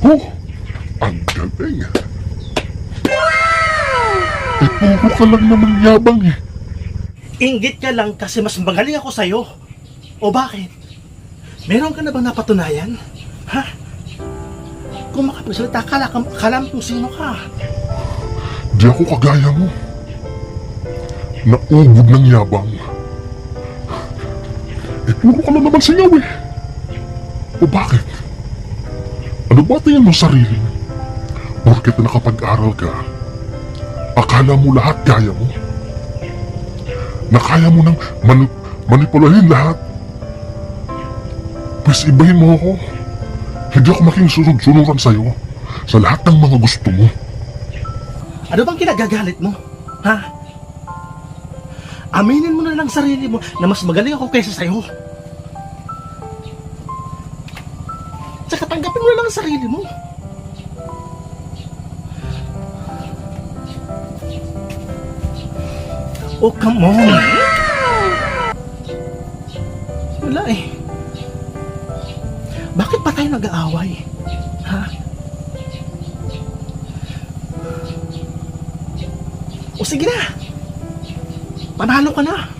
Oh, ang galing. Eh, puro ka lang naman yabang eh. Inggit ka lang kasi mas magaling ako sa'yo. O bakit? Meron ka na bang napatunayan? Ha? Kung makapagsalita, kala mo kung sino ka. Di ako kagaya mo. Naubod ng yabang. Eh, puro ka lang naman singaw eh. O bakit? Ano ba tingin mo sa sarili mo? Porket nakapag-aral ka, akala mo lahat kaya mo? Na kaya mo nang manipulahin lahat? Pwes ibahin mo ako. Hindi ako makikisunod-sunuran sa'yo sa lahat ng mga gusto mo. Ano bang kinagagalit mo? Ha? Aminin mo na lang sarili mo na mas magaling ako kaysa sa'yo. Tsaka tanggapin mo na lang ang sarili mo. Oh, come on. Wala eh. Bakit pa tayo nag-aaway? Ha? O sige na. Panalo ka na.